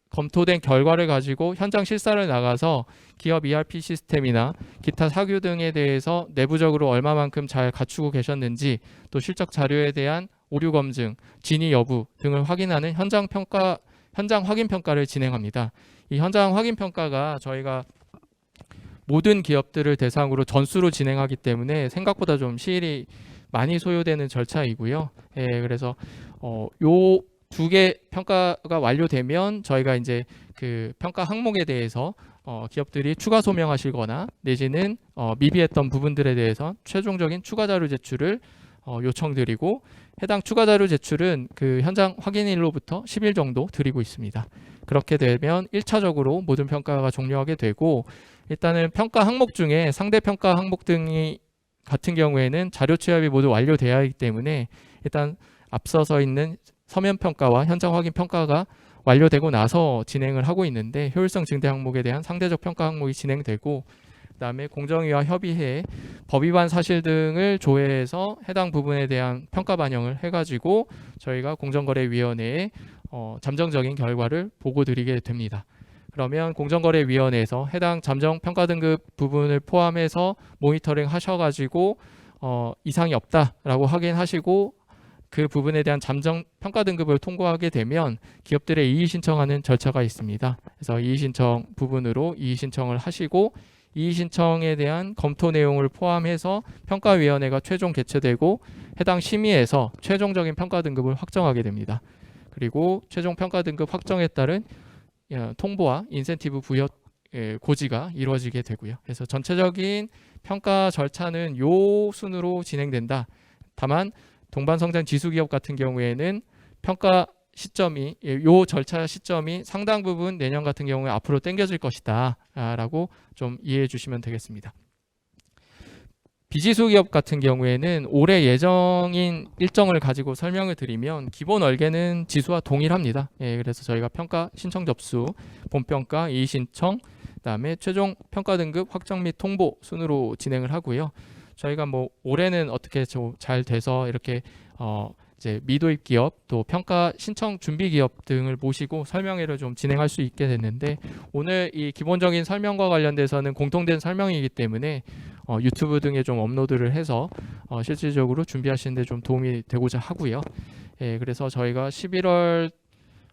검토된 결과를 가지고 현장 실사를 나가서 기업 ERP 시스템이나 기타 사규 등에 대해서 내부적으로 얼마만큼 잘 갖추고 계셨는지 또 실적 자료에 대한 오류 검증, 진위 여부 등을 확인하는 현장 확인 평가를 진행합니다. 이 현장 확인 평가가 저희가 모든 기업들을 대상으로 전수로 진행하기 때문에 생각보다 좀 시일이 많이 소요되는 절차이고요. 그래서 요 두 개 평가가 완료되면 저희가 이제 그 평가 항목에 대해서 기업들이 추가 소명하시거나 내지는 미비했던 부분들에 대해서 최종적인 추가 자료 제출을 요청드리고 해당 추가 자료 제출은 그 현장 확인일로부터 10일 정도 드리고 있습니다. 그렇게 되면 1차적으로 모든 평가가 종료하게 되고 일단은 평가 항목 중에 상대 평가 항목 등이 같은 경우에는 자료 취합이 모두 완료되어야 하기 때문에 일단 앞서서 있는 서면 평가와 현장 확인 평가가 완료되고 나서 진행을 하고 있는데 효율성 증대 항목에 대한 상대적 평가 항목이 진행되고 그다음에 공정위와 협의해 법 위반 사실 등을 조회해서 해당 부분에 대한 평가 반영을 해가지고 저희가 공정거래위원회에 잠정적인 결과를 보고 드리게 됩니다. 그러면 공정거래위원회에서 해당 잠정 평가 등급 부분을 포함해서 모니터링 하셔가지고 이상이 없다라고 확인하시고 그 부분에 대한 잠정 평가 등급을 통보하게 되면 기업들의 이의 신청하는 절차가 있습니다. 그래서 이의 신청 부분으로 이의 신청을 하시고 이의 신청에 대한 검토 내용을 포함해서 평가위원회가 최종 개최되고 해당 심의에서 최종적인 평가 등급을 확정하게 됩니다. 그리고 최종 평가 등급 확정에 따른 통보와 인센티브 부여 고지가 이루어지게 되고요. 그래서 전체적인 평가 절차는 요 순으로 진행된다. 다만 동반성장 지수기업 같은 경우에는 평가 시점이 요 절차 시점이 상당 부분 내년 같은 경우에 앞으로 당겨질 것이다 라고 좀 이해해 주시면 되겠습니다. 비지수 기업 같은 경우에는 올해 예정인 일정을 가지고 설명을 드리면 기본 얼개는 지수와 동일합니다. 그래서 저희가 평가 신청 접수, 본평가, 이의 신청, 그다음에 최종 평가 등급 확정 및 통보 순으로 진행을 하고요. 저희가 뭐 올해는 어떻게 잘 돼서 이렇게 이제 미도입 기업 또 평가 신청 준비 기업 등을 모시고 설명회를 좀 진행할 수 있게 됐는데 오늘 이 기본적인 설명과 관련돼서는 공통된 설명이기 때문에 유튜브 등에 좀 업로드를 해서 실질적으로 준비하시는 데 좀 도움이 되고자 하고요. 그래서 저희가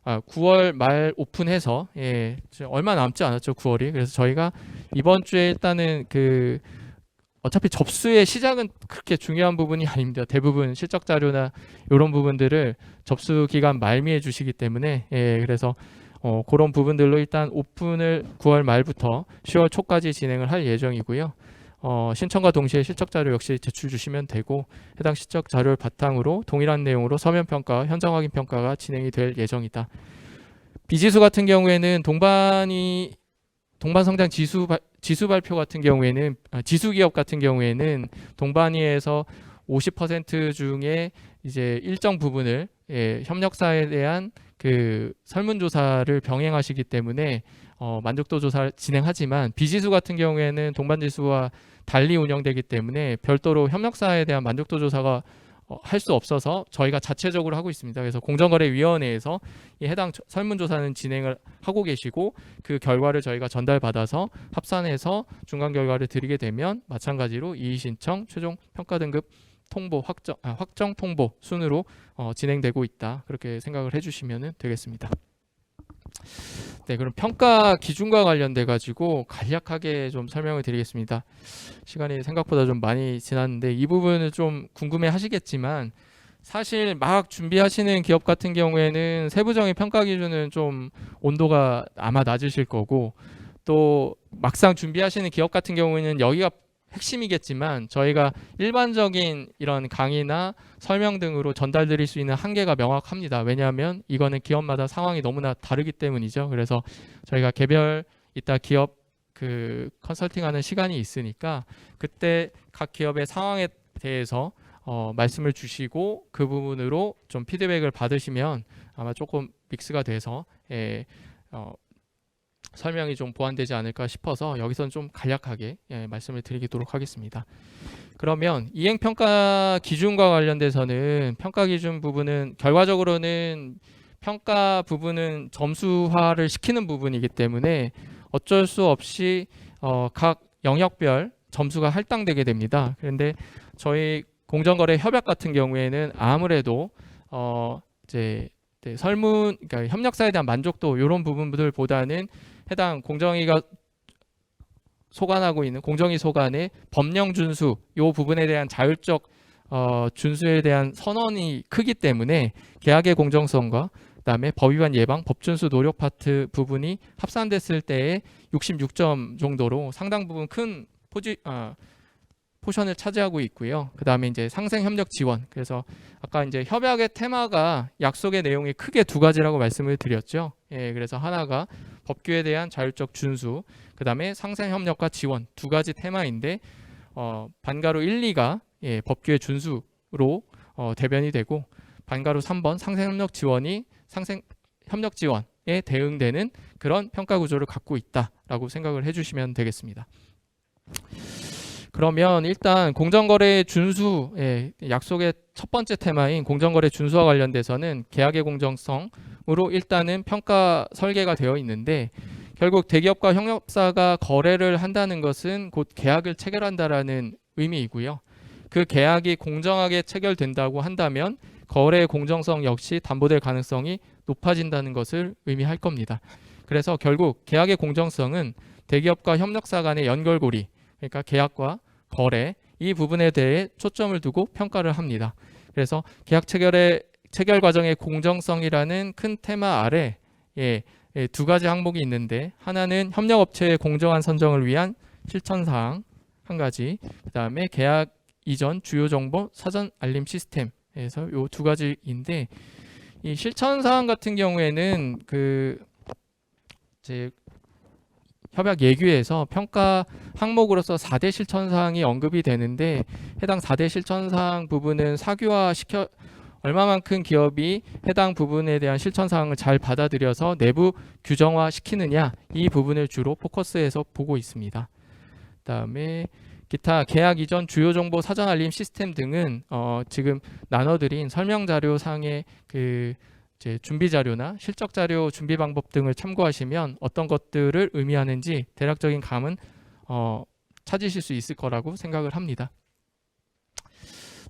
9월 말 오픈해서 얼마 남지 않았죠, 9월이. 그래서 저희가 이번 주에 일단은 어차피 접수의 시작은 그렇게 중요한 부분이 아닙니다. 대부분 실적 자료나 이런 부분들을 접수 기간 말미에 주시기 때문에 그래서 그런 부분들로 일단 오픈을 9월 말부터 10월 초까지 진행을 할 예정이고요. 신청과 동시에 실적 자료 역시 제출 주시면 되고 해당 실적 자료를 바탕으로 동일한 내용으로 서면 평가, 현장 확인 평가가 진행이 될 예정이다. 비지수 같은 경우에는 동반성장 지수 발표 같은 경우에는 지수 기업 같은 경우에는 동반위에서 50% 중에 이제 일정 부분을 협력사에 대한 설문조사를 병행하시기 때문에 만족도 조사를 진행하지만 비지수 같은 경우에는 동반지수와 달리 운영되기 때문에 별도로 협력사에 대한 만족도 조사가 할 수 없어서 저희가 자체적으로 하고 있습니다. 그래서 공정거래위원회에서 이 해당 설문조사는 진행을 하고 계시고 그 결과를 저희가 전달받아서 합산해서 중간 결과를 드리게 되면 마찬가지로 이의 신청, 최종 평가 등급 통보 확정 통보 순으로 진행되고 있다. 그렇게 생각을 해주시면 되겠습니다. 네, 그럼 평가 기준과 관련돼 가지고 간략하게 좀 설명을 드리겠습니다. 시간이 생각보다 좀 많이 지났는데 이 부분을 좀 궁금해 하시겠지만 사실 막 준비하시는 기업 같은 경우에는 세부적인 평가 기준은 좀 온도가 아마 낮으실 거고 또 막상 준비하시는 기업 같은 경우에는 여기가 핵심이겠지만 저희가 일반적인 이런 강의나 설명 등으로 전달드릴 수 있는 한계가 명확합니다. 왜냐하면 이거는 기업마다 상황이 너무나 다르기 때문이죠. 그래서 저희가 개별 이따 기업 컨설팅하는 시간이 있으니까 그때 각 기업의 상황에 대해서 말씀을 주시고 그 부분으로 좀 피드백을 받으시면 아마 조금 믹스가 돼서 설명이 좀 보완되지 않을까 싶어서 여기서는 좀 간략하게 말씀을 드리도록 하겠습니다. 그러면 이행평가 기준과 관련돼서는 평가 기준 부분은 결과적으로는 평가 부분은 점수화를 시키는 부분이기 때문에 어쩔 수 없이 각 영역별 점수가 할당되게 됩니다. 그런데 저희 공정거래 협약 같은 경우에는 아무래도 이제 그러니까 협력사에 대한 만족도 이런 부분들보다는 해당 공정위가 소관하고 있는 공정위 소관의 법령 준수 이 부분에 대한 자율적 준수에 대한 선언이 크기 때문에 계약의 공정성과 그다음에 법 위반 예방, 법 준수 노력 파트 부분이 합산됐을 때에 66점 정도로 상당 부분 큰 포션을 차지하고 있고요. 그다음에 이제 상생 협력 지원. 그래서 아까 이제 협약의 테마가 약속의 내용이 크게 두 가지라고 말씀을 드렸죠. 그래서 하나가 법규에 대한 자율적 준수, 그다음에 상생 협력과 지원 두 가지 테마인데 반가로 1, 2가 법규의 준수로 대변이 되고 반가로 3번 상생 협력 지원이 상생 협력 지원에 대응되는 그런 평가 구조를 갖고 있다라고 생각을 해주시면 되겠습니다. 그러면 일단 공정거래 준수, 약속의 첫 번째 테마인 공정거래 준수와 관련돼서는 계약의 공정성으로 일단은 평가 설계가 되어 있는데 결국 대기업과 협력사가 거래를 한다는 것은 곧 계약을 체결한다라는 의미이고요. 그 계약이 공정하게 체결된다고 한다면 거래의 공정성 역시 담보될 가능성이 높아진다는 것을 의미할 겁니다. 그래서 결국 계약의 공정성은 대기업과 협력사 간의 연결고리, 그러니까 계약과 거래 이 부분에 대해 초점을 두고 평가를 합니다. 그래서 계약 체결 과정의 공정성이라는 큰 테마 아래 두 가지 항목이 있는데, 하나는 협력업체의 공정한 선정을 위한 실천사항 한 가지, 그 다음에 계약 이전 주요 정보 사전 알림 시스템에서 요 두 가지인데, 이 실천사항 같은 경우에는 이제 협약 예규에서 평가 항목으로서 4대 실천사항이 언급이 되는데, 해당 4대 실천사항 부분은 사규화시켜 얼마만큼 기업이 해당 부분에 대한 실천사항을 잘 받아들여서 내부 규정화시키느냐, 이 부분을 주로 포커스해서 보고 있습니다. 그다음에 기타 계약 이전 주요 정보 사전 알림 시스템 등은 지금 나눠드린 설명 자료 상의 이제 준비 자료나 실적 자료 준비 방법 등을 참고하시면 어떤 것들을 의미하는지 대략적인 감은 찾으실 수 있을 거라고 생각을 합니다.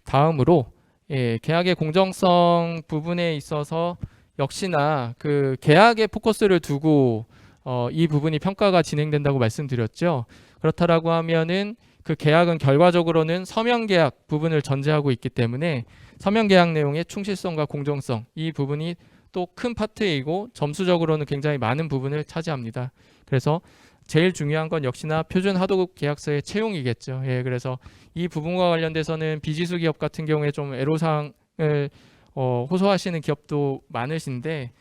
다음으로 계약의 공정성 부분에 있어서 역시나 그 계약에 포커스를 두고 이 부분이 평가가 진행된다고 말씀드렸죠. 그렇다라고 하면은 그 계약은 결과적으로는 서명 계약 부분을 전제하고 있기 때문에 서명 계약 내용의 충실성과 공정성, 이 부분이 또 큰 파트이고 점수적으로는 굉장히 많은 부분을 차지합니다. 그래서 제일 중요한 건 역시나 표준 하도급 계약서의 채용이겠죠. 그래서 이 부분과 관련돼서는 비지수 기업 같은 경우에 좀 애로사항을 호소하시는 기업도 많으신데,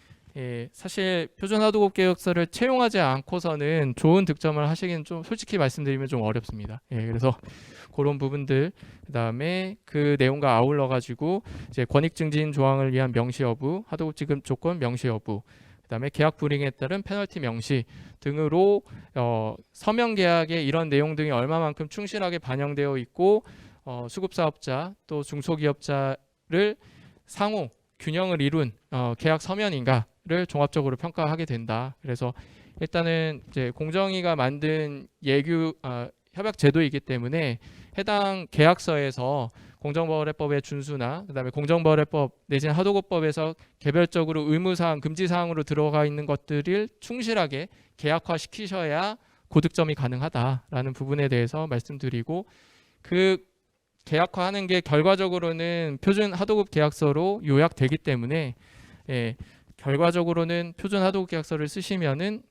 사실 표준 하도급 계약서를 채용하지 않고서는 좋은 득점을 하시기는 좀 솔직히 말씀드리면 좀 어렵습니다. 그래서 그런 부분들, 그다음에 그 내용과 아울러 가지고 이제 권익 증진 조항을 위한 명시 여부, 하도급 지급 조건 명시 여부, 그다음에 계약 불이행에 따른 페널티 명시 등으로 서명 계약에 이런 내용 등이 얼마만큼 충실하게 반영되어 있고 수급사업자 또 중소기업자를 상호 균형을 이룬 계약 서면인가를 종합적으로 평가하게 된다. 그래서 일단은 이제 공정위가 만든 예규 협약 제도이기 때문에 해당 계약서에서 공정거래법의 준수나 그다음에 공정거래법 내지는 하도급법에서 개별적으로 의무사항, 금지사항으로 들어가 있는 것들을 충실하게 계약화시키셔야 고득점이 가능하다라는 부분에 대해서 말씀드리고, 그 계약화하는 게 결과적으로는 표준 하도급 계약서로 요약되기 때문에 결과적으로는 표준 하도급 계약서를 쓰시면은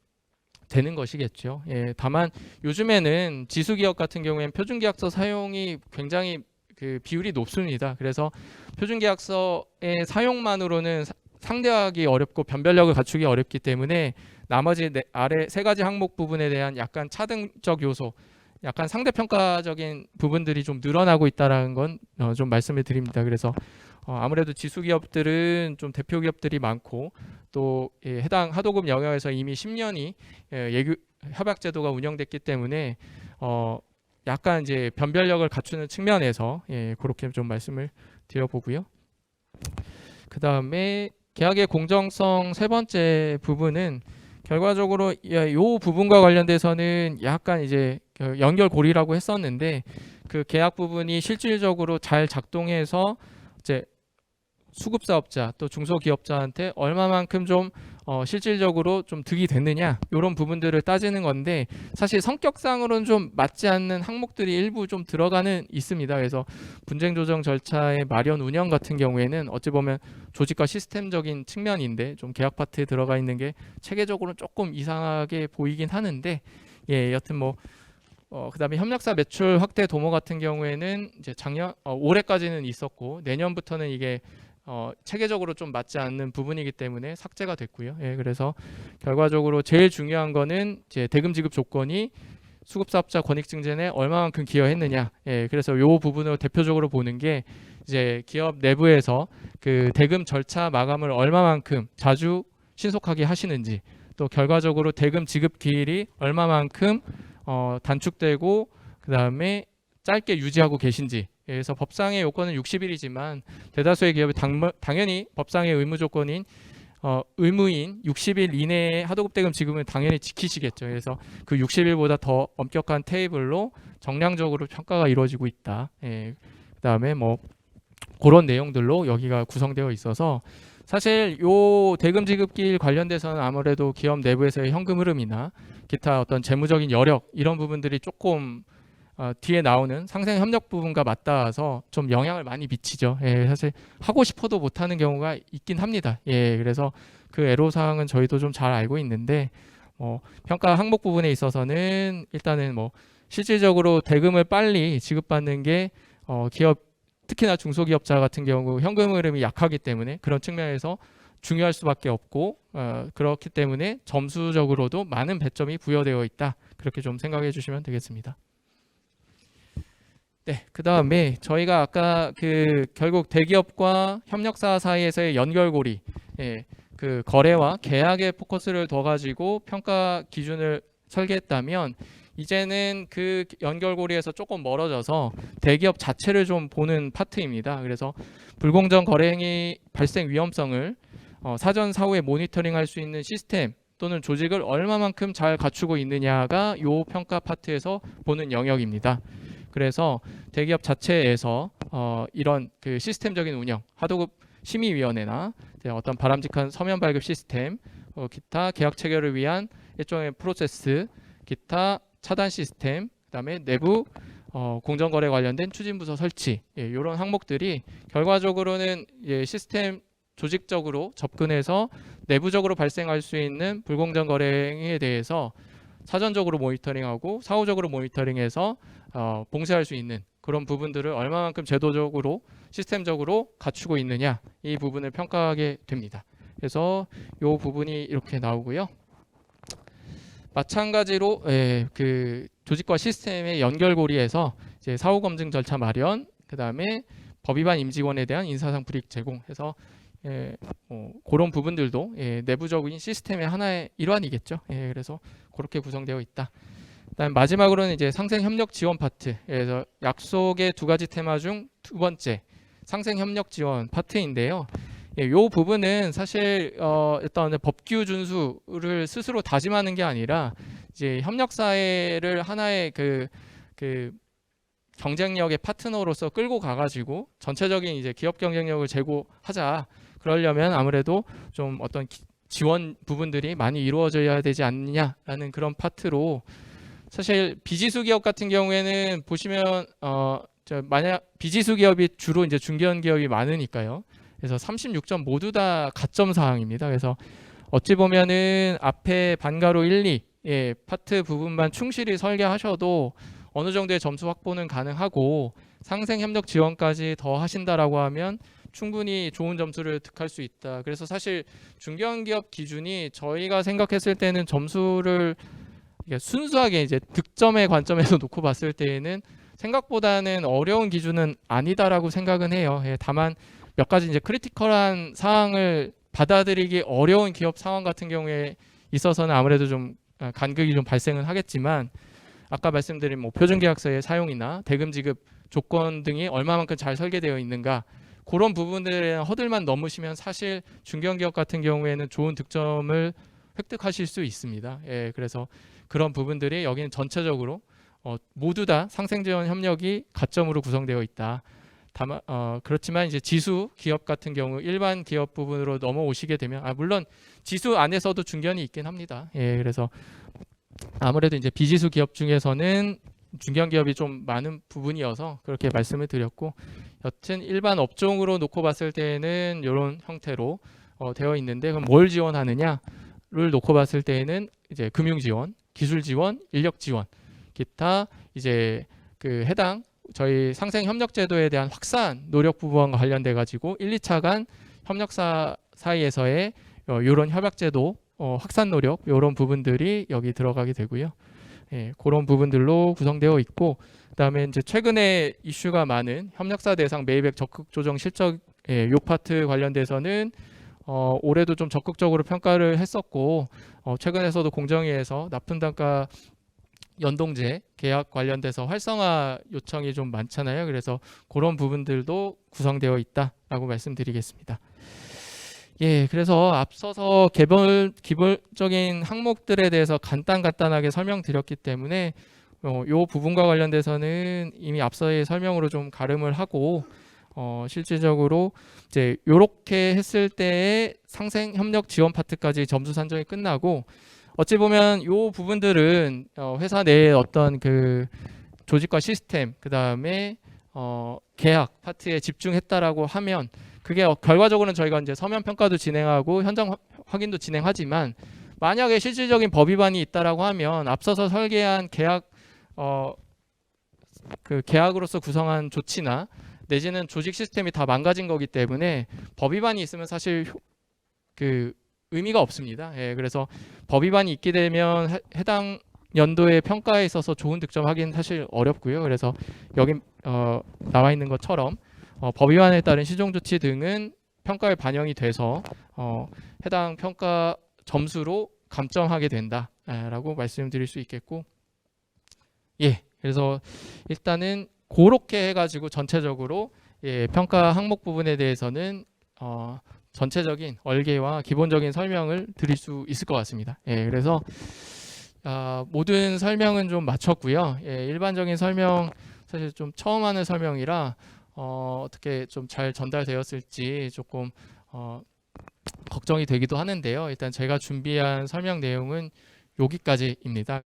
되는 것이겠죠. 다만 요즘에는 지수기업 같은 경우에는 표준계약서 사용이 굉장히 그 비율이 높습니다. 그래서 표준계약서의 사용만으로는 상대하기 어렵고 변별력을 갖추기 어렵기 때문에 나머지 아래 세 가지 항목 부분에 대한 약간 차등적 요소, 약간 상대평가적인 부분들이 좀 늘어나고 있다는 건 좀 말씀을 드립니다. 그래서 아무래도 지수기업들은 좀 대표 기업들이 많고 또 해당 하도급 영역에서 이미 10년이 예규 협약 제도가 운영됐기 때문에 약간 이제 변별력을 갖추는 측면에서 그렇게 좀 말씀을 드려보고요. 그 다음에 계약의 공정성 세 번째 부분은 결과적으로 이 부분과 관련돼서는 약간 이제 연결고리라고 했었는데, 그 계약 부분이 실질적으로 잘 작동해서 이제 수급사업자 또 중소기업자한테 얼마만큼 좀 실질적으로 좀 득이 됐느냐, 이런 부분들을 따지는 건데, 사실 성격상으로는 좀 맞지 않는 항목들이 일부 좀 들어가는 있습니다. 그래서 분쟁 조정 절차의 마련 운영 같은 경우에는 어찌 보면 조직과 시스템적인 측면인데 좀 계약 파트에 들어가 있는 게 체계적으로 조금 이상하게 보이긴 하는데, 여튼 뭐 그다음에 협력사 매출 확대 도모 같은 경우에는 이제 올해까지는 있었고 내년부터는 이게 체계적으로 좀 맞지 않는 부분이기 때문에 삭제가 됐고요. 그래서 결과적으로 제일 중요한 거는 이제 대금 지급 조건이 수급사업자 권익 증진에 얼마만큼 기여했느냐. 그래서 요 부분을 대표적으로 보는 게 이제 기업 내부에서 그 대금 절차 마감을 얼마만큼 자주 신속하게 하시는지, 또 결과적으로 대금 지급 기일이 얼마만큼 단축되고 그다음에 짧게 유지하고 계신지. 그래서 법상의 요건은 60일이지만 대다수의 기업이 당연히 법상의 의무 조건인 의무인 60일 이내에 하도급 대금 지급은 당연히 지키시겠죠. 그래서 그 60일보다 더 엄격한 테이블로 정량적으로 평가가 이루어지고 있다. 예, 그다음에 뭐 그런 내용들로 여기가 구성되어 있어서 사실 요 대금 지급길 관련돼서는 아무래도 기업 내부에서의 현금 흐름이나 기타 어떤 재무적인 여력 이런 부분들이 조금 뒤에 나오는 상생 협력 부분과 맞닿아서 좀 영향을 많이 미치죠. 예, 사실 하고 싶어도 못하는 경우가 있긴 합니다. 예, 그래서 그 애로사항은 저희도 좀 잘 알고 있는데 평가 항목 부분에 있어서는 일단은 뭐 실질적으로 대금을 빨리 지급받는 게 기업 특히나 중소기업자 같은 경우 현금 흐름이 약하기 때문에 그런 측면에서 중요할 수밖에 없고 그렇기 때문에 점수적으로도 많은 배점이 부여되어 있다. 그렇게 좀 생각해 주시면 되겠습니다. 네, 그 다음에 저희가 아까 결국 대기업과 협력사 사이에서의 연결고리, 예, 그 거래와 계약에 포커스를 둬가지고 평가 기준을 설계했다면 이제는 그 연결고리에서 조금 멀어져서 대기업 자체를 좀 보는 파트입니다. 그래서 불공정 거래 행위 발생 위험성을 사전 사후에 모니터링할 수 있는 시스템 또는 조직을 얼마만큼 잘 갖추고 있느냐가 요 평가 파트에서 보는 영역입니다. 그래서 대기업 자체에서 이런 그 시스템적인 운영, 하도급 심의위원회나 어떤 바람직한 서면 발급 시스템, 기타 계약 체결을 위한 일종의 프로세스, 기타 차단 시스템, 그다음에 내부 공정거래 관련된 추진부서 설치, 이런 항목들이 결과적으로는 시스템 조직적으로 접근해서 내부적으로 발생할 수 있는 불공정 거래 행위에 대해서 사전적으로 모니터링하고 사후적으로 모니터링해서 봉쇄할 수 있는 그런 부분들을 얼마만큼 제도적으로 시스템적으로 갖추고 있느냐 이 부분을 평가하게 됩니다. 그래서 이 부분이 이렇게 나오고요. 마찬가지로 그 조직과 시스템의 연결고리에서 이제 사후 검증 절차 마련, 그 다음에 법 위반 임직원에 대한 인사상 불이익 제공해서 그런 부분들도 내부적인 시스템의 하나의 일환이겠죠. 그래서 그렇게 구성되어 있다. 그다음 마지막으로는 이제 상생 협력 지원 파트. 그래서 약속의 두 가지 테마 중 두 번째 상생 협력 지원 파트인데요. 이 부분은 사실 일단 법규 준수를 스스로 다짐하는 게 아니라 이제 협력 사회를 하나의 그 경쟁력의 파트너로서 끌고 가가지고 전체적인 이제 기업 경쟁력을 제고하자. 그러려면 아무래도 좀 어떤 지원 부분들이 많이 이루어져야 되지 않느냐라는 그런 파트로 사실 비지수 기업 같은 경우에는 보시면 만약 비지수 기업이 주로 이제 중견 기업이 많으니까요. 그래서 36점 모두 다 가점 사항입니다. 그래서 어찌 보면은 앞에 반가로 1, 2 파트 부분만 충실히 설계하셔도 어느 정도의 점수 확보는 가능하고 상생 협력 지원까지 더 하신다라고 하면 충분히 좋은 점수를 득할 수 있다. 그래서 사실 중견기업 기준이 저희가 생각했을 때는 점수를 순수하게 이제 득점의 관점에서 놓고 봤을 때에는 생각보다는 어려운 기준은 아니다라고 생각은 해요. 다만 몇 가지 이제 크리티컬한 사항을 받아들이기 어려운 기업 상황 같은 경우에 있어서는 아무래도 좀 간극이 좀 발생은 하겠지만 아까 말씀드린 뭐 표준계약서의 사용이나 대금 지급 조건 등이 얼마만큼 잘 설계되어 있는가 그런 부분들의 허들만 넘으시면 사실 중견기업 같은 경우에는 좋은 득점을 획득하실 수 있습니다. 그래서 그런 부분들이 여기는 전체적으로 모두 다 상생지원 협력이 가점으로 구성되어 있다. 다만 그렇지만 이제 지수 기업 같은 경우 일반 기업 부분으로 넘어오시게 되면 물론 지수 안에서도 중견이 있긴 합니다. 그래서 아무래도 이제 비지수 기업 중에서는 중견 기업이 좀 많은 부분이어서 그렇게 말씀을 드렸고 여튼 일반 업종으로 놓고 봤을 때는 이런 형태로 되어 있는데 그럼 뭘 지원하느냐를 놓고 봤을 때는 이제 금융 지원, 기술 지원, 인력 지원, 기타 이제 그 해당 저희 상생 협력 제도에 대한 확산 노력 부분과 관련돼 가지고 1, 2차 간 협력사 사이에서의 이런 협약 제도 확산 노력 이런 부분들이 여기 들어가게 되고요. 그런 부분들로 구성되어 있고 그다음에 이제 최근에 이슈가 많은 협력사 대상 매입액 적극 조정 실적 요 파트 관련돼서는 올해도 좀 적극적으로 평가를 했었고 최근에서도 공정위에서 납품 단가 연동제 계약 관련돼서 활성화 요청이 좀 많잖아요. 그래서 그런 부분들도 구성되어 있다라고 말씀드리겠습니다. 예, 그래서 앞서서 기본적인 항목들에 대해서 간단하게 설명드렸기 때문에 요 부분과 관련돼서는 이미 앞서의 설명으로 좀 가름을 하고 실질적으로 이제 요렇게 했을 때의 상생 협력 지원 파트까지 점수 산정이 끝나고 어찌 보면 요 부분들은 회사 내에 어떤 그 조직과 시스템 그다음에 계약 파트에 집중했다라고 하면 그게 결과적으로는 저희가 이제 서면 평가도 진행하고 현장 확인도 진행하지만 만약에 실질적인 법 위반이 있다라고 하면 앞서서 설계한 그 계약으로서 구성한 조치나 내지는 조직 시스템이 다 망가진 거기 때문에 법 위반이 있으면 사실 그 의미가 없습니다. 예, 그래서 법 위반이 있게 되면 해당 연도의 평가에 있어서 좋은 득점하기는 사실 어렵고요. 그래서 여기 나와 있는 것처럼 법 위반에 따른 시정 조치 등은 평가에 반영이 돼서 해당 평가 점수로 감점하게 된다라고 말씀드릴 수 있겠고, 예, 그래서 일단은 그렇게 해가지고 전체적으로 예, 평가 항목 부분에 대해서는 전체적인 얼개와 기본적인 설명을 드릴 수 있을 것 같습니다. 예, 그래서 모든 설명은 좀 마쳤고요. 예, 일반적인 설명 사실 좀 처음 하는 설명이라 어떻게 좀 잘 전달되었을지 조금 걱정이 되기도 하는데요. 일단 제가 준비한 설명 내용은 여기까지입니다.